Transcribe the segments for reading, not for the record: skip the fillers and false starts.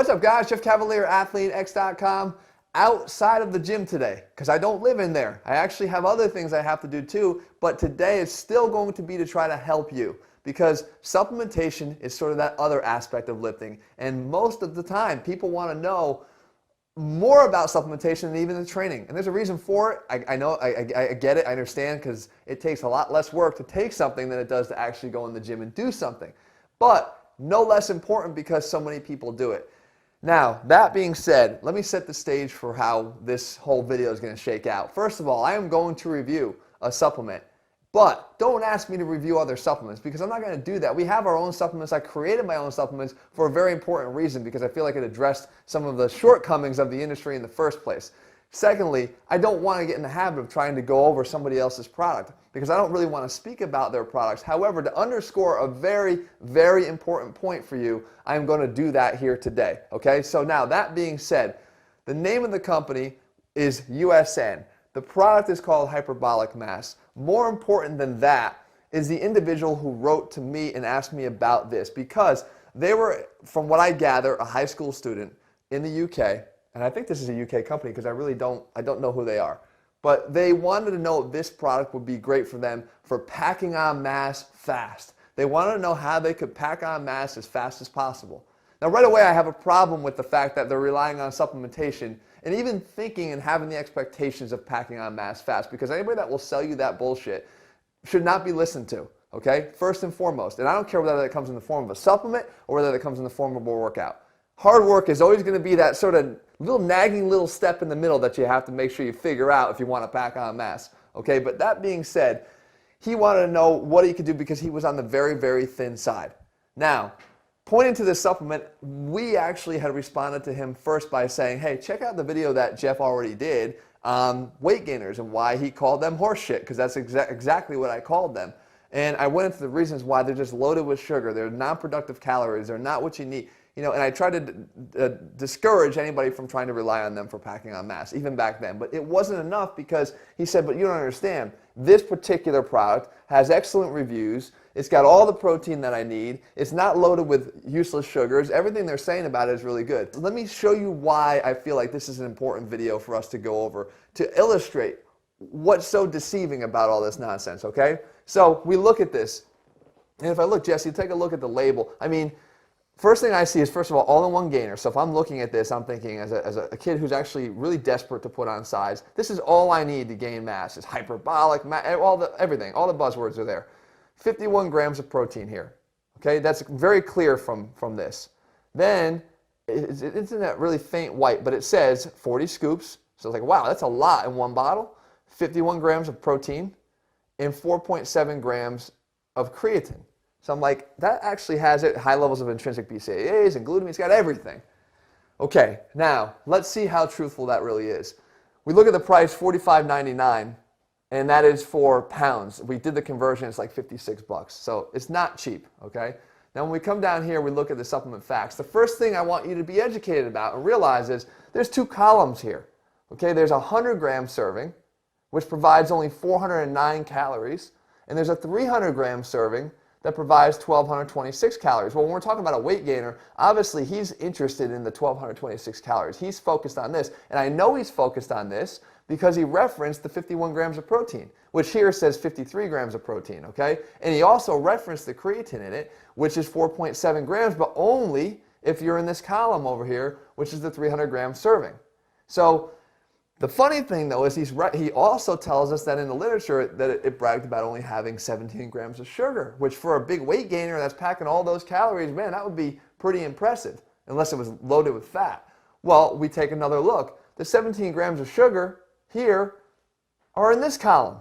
What's up, guys? Jeff Cavalier, AthleteX.com. Outside of the gym today, because I don't live in there. I actually have other things I have to do too, but today is still going to be to try to help you, because supplementation is sort of that other aspect of lifting, and most of the time people want to know more about supplementation than even the training, and there's a reason for it. I know, I get it, I understand, because it takes a lot less work to take something than it does to actually go in the gym and do something, but no less important because so many people do it. Now, that being said, let me set the stage for how this whole video is going to shake out. First of all, I am going to review a supplement, but don't ask me to review other supplements because I'm not going to do that. We have our own supplements. I created my own supplements for a very important reason, because I feel like it addressed some of the shortcomings of the industry in the first place. Secondly, I don't want to get in the habit of trying to go over somebody else's product because I don't really want to speak about their products. However, to underscore a very, very important point for you, I'm going to do that here today. Okay, so now that being said, the name of the company is USN. The product is called Hyperbolic Mass. More important than that is the individual who wrote to me and asked me about this, because they were, from what I gather, a high school student in the UK. And I think this is a UK company because I don't know who they are. But they wanted to know if this product would be great for them for packing on mass fast. They wanted to know how they could pack on mass as fast as possible. Now right away I have a problem with the fact that they're relying on supplementation and even thinking and having the expectations of packing on mass fast, because anybody that will sell you that bullshit should not be listened to, okay? First and foremost. And I don't care whether that comes in the form of a supplement or whether that comes in the form of a workout. Hard work is always going to be that sort of little nagging little step in the middle that you have to make sure you figure out if you want to pack on mass. Okay, but that being said, he wanted to know what he could do because he was on the very, very thin side. Now, pointing to this supplement, we actually had responded to him first by saying, hey, check out the video that Jeff already did on weight gainers and why he called them horse shit, because that's exactly what I called them. And I went into the reasons why they're just loaded with sugar. They're non-productive calories. They're not what you need. You know, and I tried to discourage anybody from trying to rely on them for packing on mass, even back then. But it wasn't enough, because he said, but you don't understand. This particular product has excellent reviews. It's got all the protein that I need. It's not loaded with useless sugars. Everything they're saying about it is really good. Let me show you why I feel like this is an important video for us to go over to illustrate what's so deceiving about all this nonsense, okay? So we look at this. And if I look, Jesse, take a look at the label. I mean, first thing I see is, first of all-in-one gainer. So if I'm looking at this, I'm thinking as a kid who's actually really desperate to put on size, this is all I need to gain mass. It's hyperbolic, everything, all the buzzwords are there. 51 grams of protein here. Okay, that's very clear from this. Then, it's in that really faint white, but it says 40 scoops. So it's like, wow, that's a lot in one bottle. 51 grams of protein and 4.7 grams of creatine. So I'm like, that actually has it, high levels of intrinsic BCAAs and glutamine. It's got everything. Okay, now let's see how truthful that really is. We look at the price, $45.99, and that is for pounds. We did the conversion, it's like 56 bucks. So it's not cheap, okay? Now when we come down here, we look at the supplement facts. The first thing I want you to be educated about and realize is there's two columns here. Okay, there's a 100-gram serving, which provides only 409 calories, and there's a 300-gram serving that provides 1,226 calories. Well, when we're talking about a weight gainer, obviously he's interested in the 1,226 calories. He's focused on this, and I know he's focused on this because he referenced the 51 grams of protein, which here says 53 grams of protein, okay? And he also referenced the creatine in it, which is 4.7 grams, but only if you're in this column over here, which is the 300-gram serving. So the funny thing, though, is he also tells us that in the literature that it bragged about only having 17 grams of sugar, which for a big weight gainer that's packing all those calories, man, that would be pretty impressive, unless it was loaded with fat. Well, we take another look. The 17 grams of sugar here are in this column.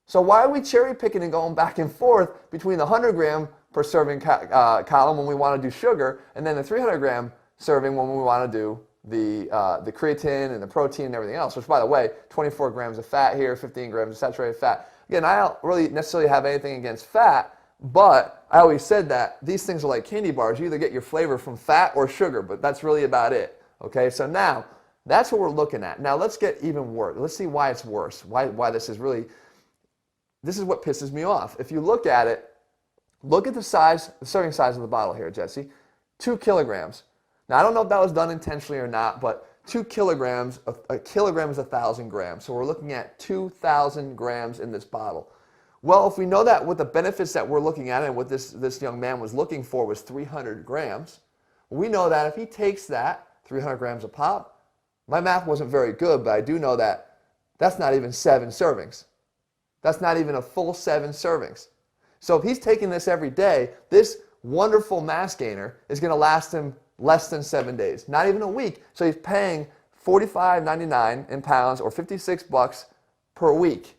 So why are we cherry picking and going back and forth between the 100-gram per serving column when we want to do sugar, and then the 300-gram serving when we want to do the creatine and the protein and everything else, which, by the way, 24 grams of fat here, 15 grams of saturated fat. Again, I don't really necessarily have anything against fat, but I always said that these things are like candy bars. You either get your flavor from fat or sugar, but that's really about it. Okay, so now that's what we're looking at. Now let's get even worse. Let's see why it's worse, why this is really, this is what pisses me off. If you look at it, look at the size, the serving size of the bottle here, Jesse. 2 kilograms. Now, I don't know if that was done intentionally or not, but 2 kilograms, a kilogram is 1,000 grams. So we're looking at 2,000 grams in this bottle. Well, if we know that what the benefits that we're looking at and what this young man was looking for was 300 grams, we know that if he takes that, 300 grams of pop, my math wasn't very good, but I do know that that's not even 7 servings. That's not even a full 7 servings. So if he's taking this every day, this wonderful mass gainer is going to last him less than 7 days, not even a week. So he's paying $45.99 in pounds or $56 per week.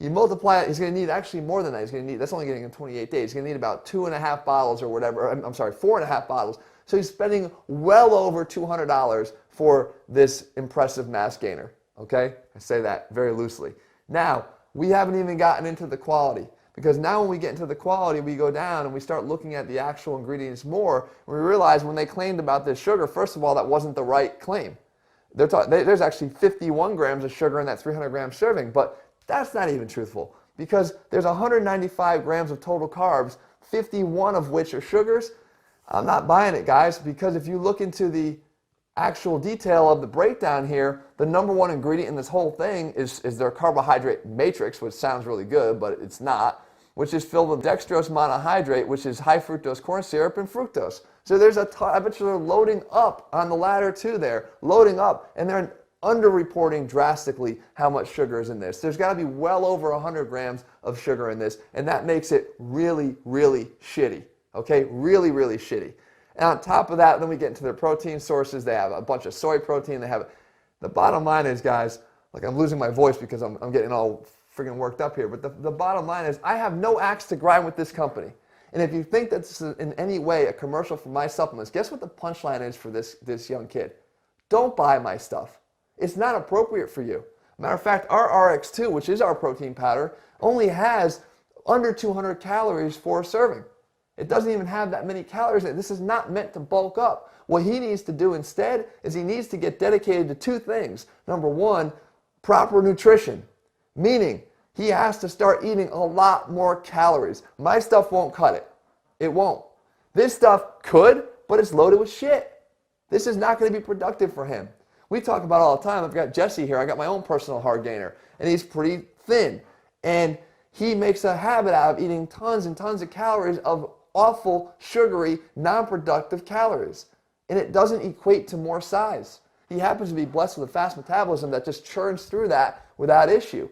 You multiply it, he's going to need actually more than that. He's going to need, that's only getting him 28 days. He's going to need about 2.5 bottles or whatever. I'm sorry, 4.5 bottles. So he's spending well over $200 for this impressive mass gainer. Okay? I say that very loosely. Now, we haven't even gotten into the quality. Because now when we get into the quality, we go down and we start looking at the actual ingredients more. And we realize when they claimed about this sugar, first of all, that wasn't the right claim. There's actually 51 grams of sugar in that 300 gram serving, but that's not even truthful. Because there's 195 grams of total carbs, 51 of which are sugars. I'm not buying it, guys, because if you look into the actual detail of the breakdown here, the number one ingredient in this whole thing is their carbohydrate matrix, which sounds really good, but it's not, which is filled with dextrose monohydrate, which is high fructose corn syrup and fructose. So there's I bet you they're loading up on the ladder too there, loading up, and they're underreporting drastically how much sugar is in this. There's got to be well over 100 grams of sugar in this, and that makes it really, really shitty. Okay, really, really shitty. And on top of that, then we get into their protein sources. They have a bunch of soy protein. They have, the bottom line is, guys, like I'm losing my voice because I'm getting all friggin' worked up here. But the bottom line is I have no axe to grind with this company. And if you think that this is in any way a commercial for my supplements, guess what the punchline is for this young kid? Don't buy my stuff. It's not appropriate for you. Matter of fact, our RX2, which is our protein powder, only has under 200 calories for a serving. It doesn't even have that many calories in it. This is not meant to bulk up. What he needs to do instead is he needs to get dedicated to 2 things. Number 1, proper nutrition, meaning he has to start eating a lot more calories. My stuff won't cut it. It won't. This stuff could, but it's loaded with shit. This is not going to be productive for him. We talk about it all the time. I've got Jesse here. I got my own personal hard gainer, and he's pretty thin. And he makes a habit out of eating tons and tons of calories of awful, sugary, non-productive calories. And it doesn't equate to more size. He happens to be blessed with a fast metabolism that just churns through that without issue.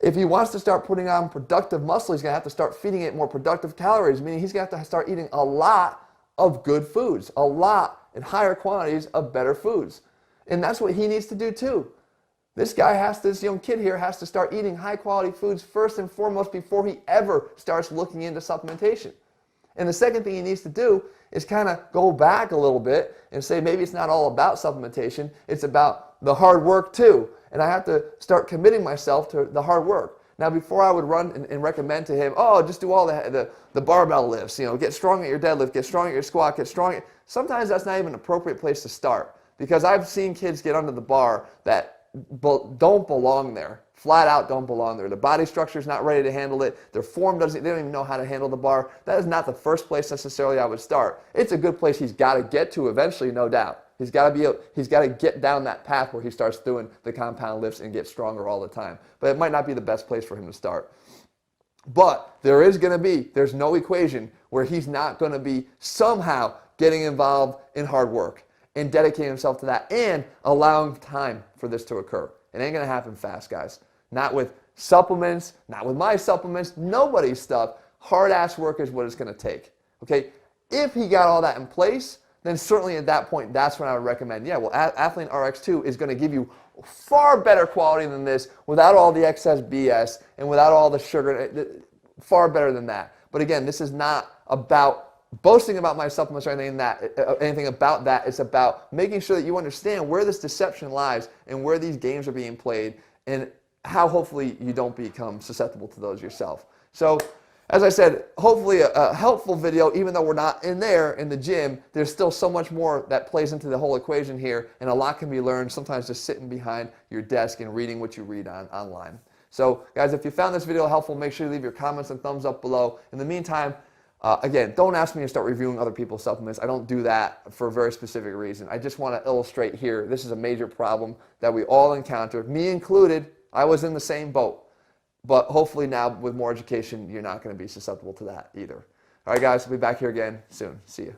If he wants to start putting on productive muscle, he's going to have to start feeding it more productive calories, meaning he's going to have to start eating a lot of good foods, a lot in higher quantities of better foods. And that's what he needs to do too. This young kid here has to start eating high quality foods first and foremost before he ever starts looking into supplementation. And the second thing he needs to do is kind of go back a little bit and say maybe it's not all about supplementation, it's about the hard work too. And I have to start committing myself to the hard work. Now, before I would run and recommend to him, oh, just do all the barbell lifts, get strong at your deadlift, get strong at your squat, get strong at... Sometimes that's not even an appropriate place to start, because I've seen kids get under the bar that don't belong there. Flat out don't belong there. The body structure is not ready to handle it. Their form they don't even know how to handle the bar. That is not the first place necessarily I would start. It's a good place he's got to get to eventually, no doubt. He's got to get down that path where he starts doing the compound lifts and get stronger all the time. But it might not be the best place for him to start. But there's no equation where he's not going to be somehow getting involved in hard work and dedicating himself to that and allowing time for this to occur. It ain't going to happen fast, guys. Not with supplements, not with my supplements, nobody's stuff. Hard-ass work is what it's going to take. Okay? If he got all that in place, then certainly at that point, that's when I would recommend, Athlete RX2 is going to give you far better quality than this without all the excess BS and without all the sugar, far better than that. But again, this is not about boasting about my supplements or anything about that. It's about making sure that you understand where this deception lies and where these games are being played and how hopefully you don't become susceptible to those yourself. So, as I said, hopefully a helpful video, even though we're not in the gym, there's still so much more that plays into the whole equation here, and a lot can be learned sometimes just sitting behind your desk and reading what you read online. So, guys, if you found this video helpful, make sure you leave your comments and thumbs up below. In the meantime, Again, don't ask me to start reviewing other people's supplements. I don't do that for a very specific reason. I just want to illustrate here, this is a major problem that we all encounter, me included. I was in the same boat. But hopefully now with more education, you're not going to be susceptible to that either. All right, guys, we'll be back here again soon. See you.